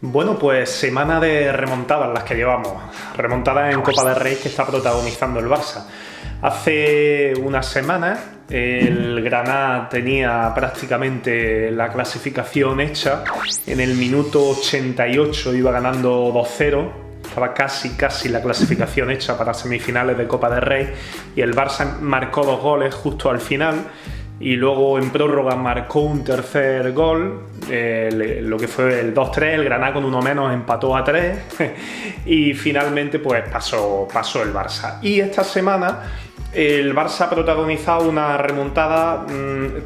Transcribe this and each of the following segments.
Bueno, pues semana de remontadas las que llevamos. Remontadas en Copa del Rey que está protagonizando el Barça. Hace unas semanas el Granada tenía prácticamente la clasificación hecha. En el minuto 88 iba ganando 2-0. Estaba casi la clasificación hecha para semifinales de Copa del Rey. Y el Barça marcó 2 goles justo al final. Y luego en prórroga marcó un tercer gol, lo que fue el 2-3, el Granada con uno menos empató a 3 y finalmente pues pasó el Barça. Y esta semana el Barça ha protagonizado una remontada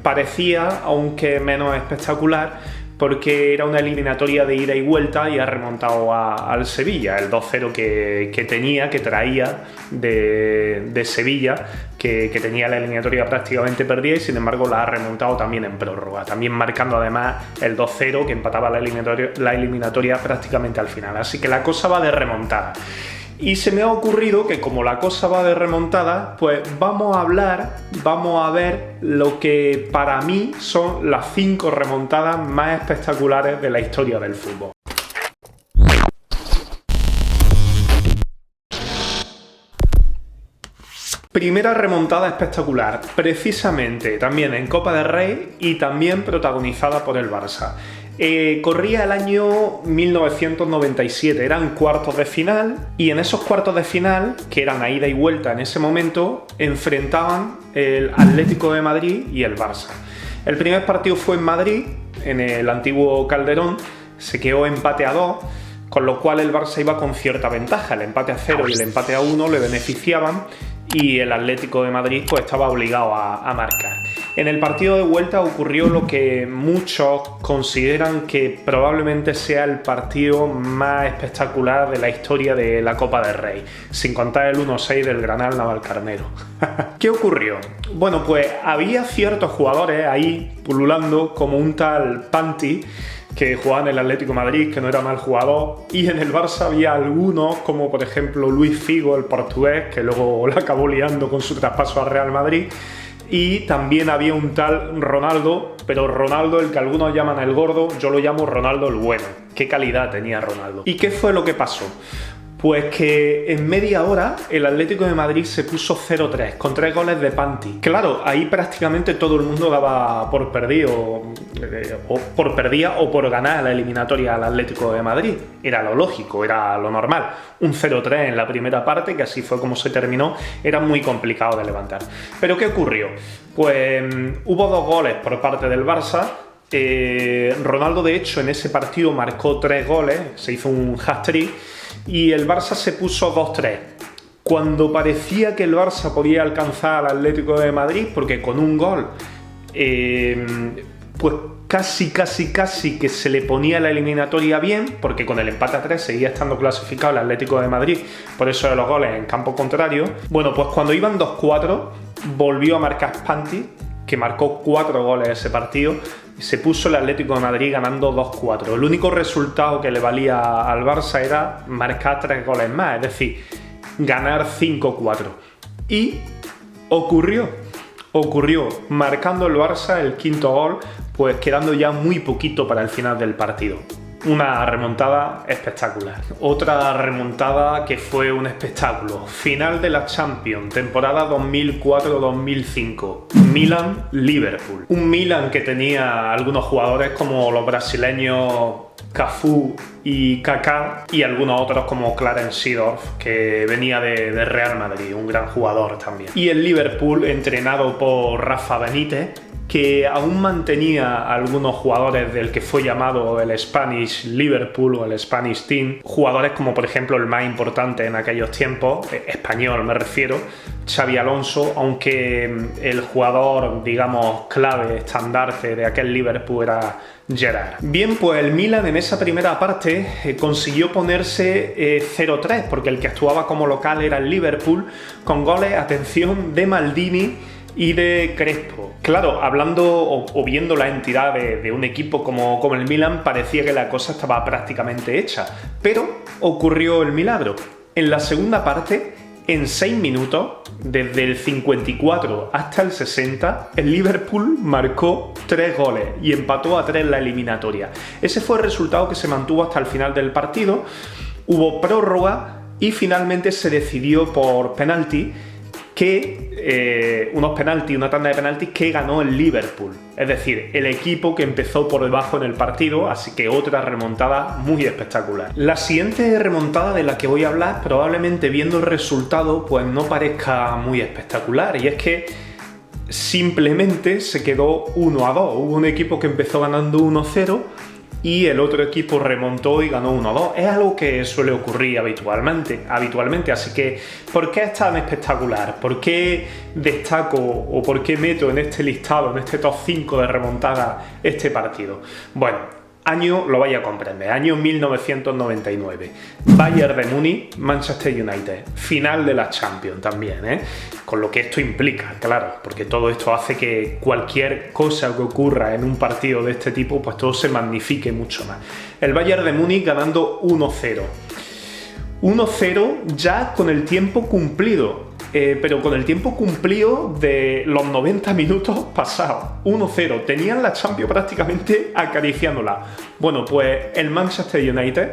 parecida, aunque menos espectacular, porque era una eliminatoria de ida y vuelta y ha remontado al Sevilla, el 2-0 que traía de Sevilla, que tenía la eliminatoria prácticamente perdida y sin embargo la ha remontado también en prórroga, también marcando además el 2-0 que empataba la eliminatoria prácticamente al final. Así que la cosa va de remontada. Y se me ha ocurrido que como la cosa va de remontada, pues vamos a ver lo que para mí son las 5 remontadas más espectaculares de la historia del fútbol. Primera remontada espectacular, precisamente también en Copa del Rey y también protagonizada por el Barça. Corría el año 1997, eran cuartos de final y en esos cuartos de final, que eran a ida y vuelta en ese momento, enfrentaban el Atlético de Madrid y el Barça. El primer partido fue en Madrid, en el antiguo Calderón, se quedó empate a 2, con lo cual el Barça iba con cierta ventaja. El empate a 0 y el empate a 1 le beneficiaban y el Atlético de Madrid pues estaba obligado a marcar. En el partido de vuelta ocurrió lo que muchos consideran que probablemente sea el partido más espectacular de la historia de la Copa del Rey, sin contar el 1-6 del Granada Navalcarnero. ¿Qué ocurrió? Bueno, pues había ciertos jugadores ahí pululando, como un tal Panti, que jugaba en el Atlético de Madrid, que no era mal jugador, y en el Barça había algunos, como por ejemplo Luis Figo, el portugués, que luego la acabó liando con su traspaso al Real Madrid, y también había un tal Ronaldo, pero Ronaldo, el que algunos llaman el gordo, yo lo llamo Ronaldo el bueno. ¿Qué calidad tenía Ronaldo? ¿Y qué fue lo que pasó? Pues que en media hora el Atlético de Madrid se puso 0-3 con 3 goles de Panti. Claro, ahí prácticamente todo el mundo daba por perdido o por ganar la eliminatoria al Atlético de Madrid. Era lo lógico, era lo normal. Un 0-3 en la primera parte, que así fue como se terminó, era muy complicado de levantar. ¿Pero qué ocurrió? Pues hubo 2 goles por parte del Barça. Ronaldo, de hecho, en ese partido marcó 3 goles, se hizo un hat-trick, y el Barça se puso 2-3. Cuando parecía que el Barça podía alcanzar al Atlético de Madrid, porque con un gol, pues casi que se le ponía la eliminatoria bien, porque con el empate a 3 seguía estando clasificado el Atlético de Madrid, por eso de los goles en campo contrario. Bueno, pues cuando iban 2-4, volvió a marcar Panti, que marcó 4 goles ese partido, y se puso el Atlético de Madrid ganando 2-4. El único resultado que le valía al Barça era marcar 3 goles más, es decir, ganar 5-4. Y ocurrió, marcando el Barça el 5.º gol, pues quedando ya muy poquito para el final del partido. Una remontada espectacular. Otra remontada que fue un espectáculo. Final de la Champions, temporada 2004-2005. Milan-Liverpool. Un Milan que tenía algunos jugadores como los brasileños Cafú y Kaká y algunos otros como Clarence Seedorf, que venía de Real Madrid, un gran jugador también. Y el Liverpool, entrenado por Rafa Benítez, que aún mantenía algunos jugadores del que fue llamado el Spanish Liverpool o el Spanish Team, jugadores como por ejemplo el más importante en aquellos tiempos, español me refiero, Xabi Alonso, aunque el jugador, digamos, clave, estandarte de aquel Liverpool era Gerrard. Bien, pues el Milan en esa primera parte consiguió ponerse 0-3, porque el que actuaba como local era el Liverpool, con goles, atención, de Maldini y de Crespo. Claro, hablando o viendo la entidad de un equipo como el Milan, parecía que la cosa estaba prácticamente hecha, pero ocurrió el milagro. En la segunda parte, En 6 minutos, desde el 54 hasta el 60, el Liverpool marcó 3 goles y empató a 3 la eliminatoria. Ese fue el resultado que se mantuvo hasta el final del partido. Hubo prórroga y finalmente se decidió por penalti, una tanda de penaltis que ganó el Liverpool, es decir, el equipo que empezó por debajo en el partido, así que otra remontada muy espectacular. La siguiente remontada de la que voy a hablar, probablemente viendo el resultado, pues no parezca muy espectacular, y es que simplemente se quedó 1-2. Hubo un equipo que empezó ganando 1-0 y el otro equipo remontó y ganó 1-2. Es algo que suele ocurrir habitualmente, así que ¿por qué es tan espectacular? ¿Por qué destaco o por qué meto en este listado, en este top 5 de remontada este partido? Bueno, año lo vais a comprender, año 1999, Bayern de Múnich, Manchester United, final de la Champions también, con lo que esto implica, claro, porque todo esto hace que cualquier cosa que ocurra en un partido de este tipo, pues todo se magnifique mucho más. El Bayern de Múnich ganando 1-0. 1-0 ya con el tiempo cumplido, pero con el tiempo cumplido de los 90 minutos pasados. 1-0, tenían la Champions prácticamente acariciándola. Bueno, pues el Manchester United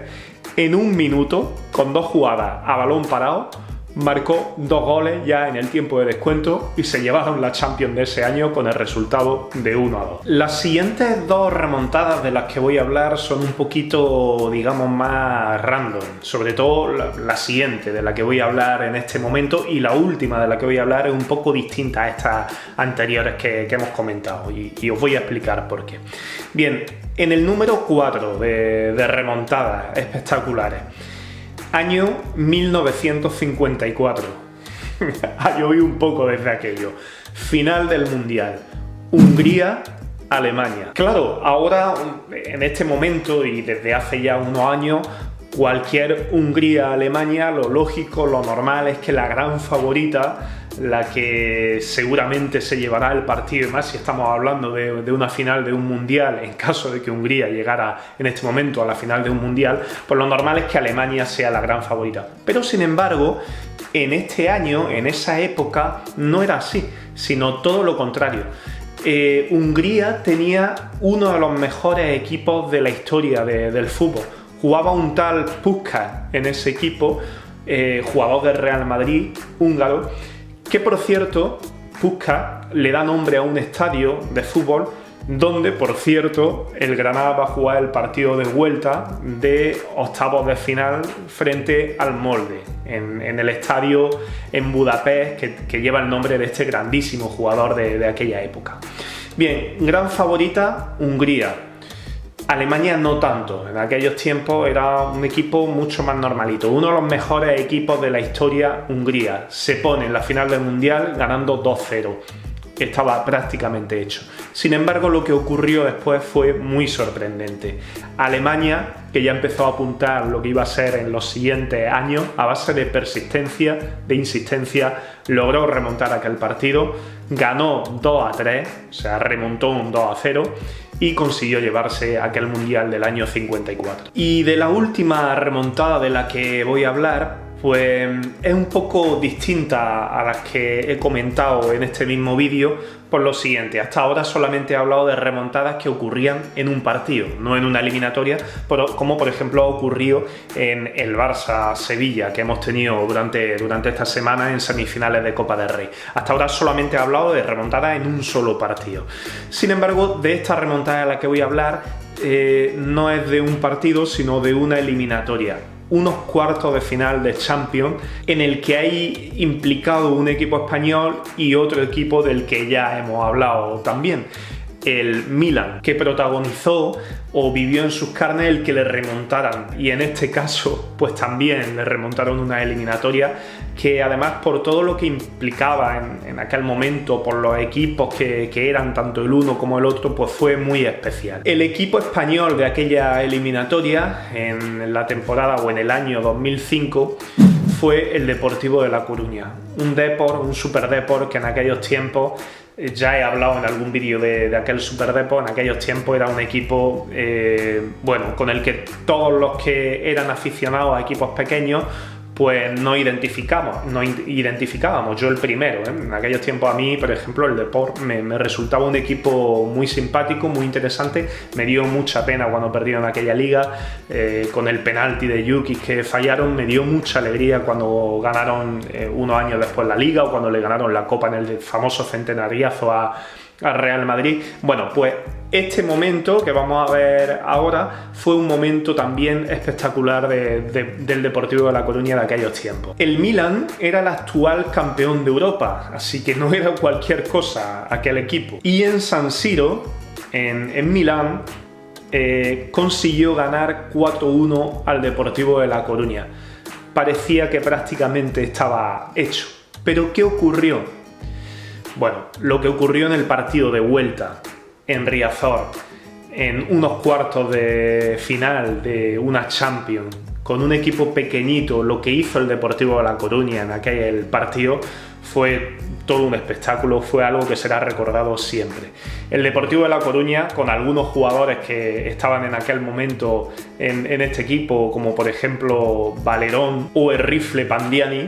en 1 minuto, con 2 jugadas a balón parado, marcó 2 goles ya en el tiempo de descuento y se llevaron la Champions de ese año con el resultado de 1-2. Las siguientes 2 remontadas de las que voy a hablar son un poquito, digamos, más random, sobre todo la siguiente de la que voy a hablar en este momento, y la última de la que voy a hablar es un poco distinta a estas anteriores que hemos comentado, y os voy a explicar por qué. Bien, en el número 4 de remontadas espectaculares, año 1954. Ha llovido un poco desde aquello. Final del Mundial. Hungría-Alemania. Claro, ahora, en este momento y desde hace ya unos años, cualquier Hungría-Alemania, lo lógico, lo normal es que la gran favorita, la que seguramente se llevará el partido, y más si estamos hablando de una final de un mundial, en caso de que Hungría llegara en este momento a la final de un mundial, pues lo normal es que Alemania sea la gran favorita. Pero sin embargo, en este año, en esa época, no era así, sino todo lo contrario. Hungría tenía uno de los mejores equipos de la historia del fútbol. Jugaba un tal Puskás en ese equipo, jugador del Real Madrid, húngaro, que por cierto, Puskás le da nombre a un estadio de fútbol donde, por cierto, el Granada va a jugar el partido de vuelta de octavos de final frente al Molde, en el estadio en Budapest que lleva el nombre de este grandísimo jugador de aquella época. Bien, gran favorita Hungría. Alemania no tanto, en aquellos tiempos era un equipo mucho más normalito, uno de los mejores equipos de la historia. Hungría se pone en la final del Mundial ganando 2-0, estaba prácticamente hecho. Sin embargo, lo que ocurrió después fue muy sorprendente. Alemania, que ya empezó a apuntar lo que iba a ser en los siguientes años, a base de persistencia, de insistencia, logró remontar aquel partido, ganó 2-3, o sea, remontó un 2-0, y consiguió llevarse aquel Mundial del año 54. Y de la última remontada de la que voy a hablar, pues es un poco distinta a las que he comentado en este mismo vídeo por lo siguiente. Hasta ahora solamente he hablado de remontadas que ocurrían en un partido, no en una eliminatoria, como por ejemplo ha ocurrido en el Barça-Sevilla que hemos tenido durante esta semana en semifinales de Copa del Rey. Hasta ahora solamente he hablado de remontadas en un solo partido. Sin embargo, de esta remontada de la que voy a hablar no es de un partido, sino de una eliminatoria. Unos cuartos de final de Champions en el que hay implicado un equipo español y otro equipo del que ya hemos hablado también, el Milan, que protagonizó o vivió en sus carnes el que le remontaran, y en este caso pues también le remontaron una eliminatoria que además por todo lo que implicaba en aquel momento, por los equipos que eran tanto el uno como el otro, pues fue muy especial. El equipo español de aquella eliminatoria en la temporada o en el año 2005 fue el Deportivo de La Coruña, un Super Depor que en aquellos tiempos, ya he hablado en algún vídeo de aquel Super Depor, en aquellos tiempos era un equipo con el que todos los que eran aficionados a equipos pequeños pues nos identificábamos, yo el primero, ¿eh? En aquellos tiempos a mí, por ejemplo, el Depor me resultaba un equipo muy simpático, muy interesante. Me dio mucha pena cuando perdieron aquella liga, con el penalti de Yuki que fallaron. Me dio mucha alegría cuando ganaron unos años después la liga, o cuando le ganaron la Copa en el famoso centenariazo al Real Madrid. Bueno, pues este momento que vamos a ver ahora fue un momento también espectacular del Deportivo de La Coruña de aquellos tiempos. El Milan era el actual campeón de Europa, así que no era cualquier cosa aquel equipo. Y en San Siro, en Milán, consiguió ganar 4-1 al Deportivo de La Coruña. Parecía que prácticamente estaba hecho. Pero ¿qué ocurrió? Bueno, lo que ocurrió en el partido de vuelta en Riazor, en unos cuartos de final de una Champions, con un equipo pequeñito, lo que hizo el Deportivo de La Coruña en aquel partido fue todo un espectáculo, fue algo que será recordado siempre. El Deportivo de La Coruña, con algunos jugadores que estaban en aquel momento en este equipo, como por ejemplo Valerón o el Rifle Pandiani,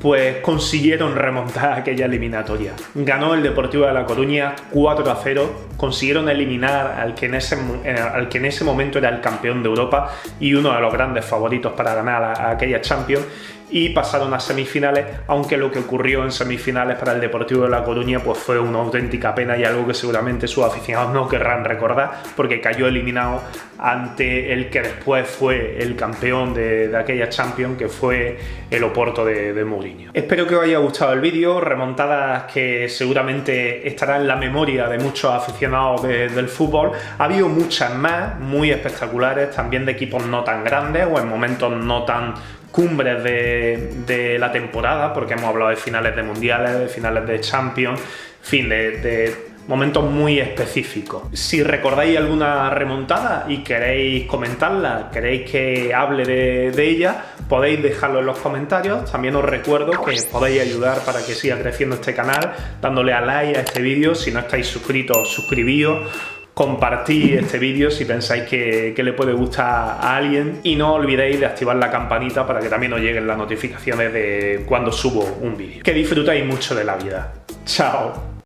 pues consiguieron remontar aquella eliminatoria. Ganó el Deportivo de La Coruña 4-0, consiguieron eliminar al que en ese momento era el campeón de Europa y uno de los grandes favoritos para ganar a aquella Champions, y pasaron a semifinales, aunque lo que ocurrió en semifinales para el Deportivo de La Coruña pues fue una auténtica pena y algo que seguramente sus aficionados no querrán recordar, porque cayó eliminado ante el que después fue el campeón de aquella Champions, que fue el Oporto de Mourinho. Espero que os haya gustado el vídeo, remontadas que seguramente estarán en la memoria de muchos aficionados del fútbol. Ha habido muchas más, muy espectaculares, también de equipos no tan grandes o en momentos no tan cumbres de la temporada, porque hemos hablado de finales de mundiales, de finales de Champions, en fin, de momentos muy específicos. Si recordáis alguna remontada y queréis comentarla, queréis que hable de ella, podéis dejarlo en los comentarios. También os recuerdo que podéis ayudar para que siga creciendo este canal dándole a like a este vídeo. Si no estáis suscritos, suscribíos. Compartid este vídeo si pensáis que le puede gustar a alguien, y no olvidéis de activar la campanita para que también os lleguen las notificaciones de cuando subo un vídeo. Que disfrutéis mucho de la vida. ¡Chao!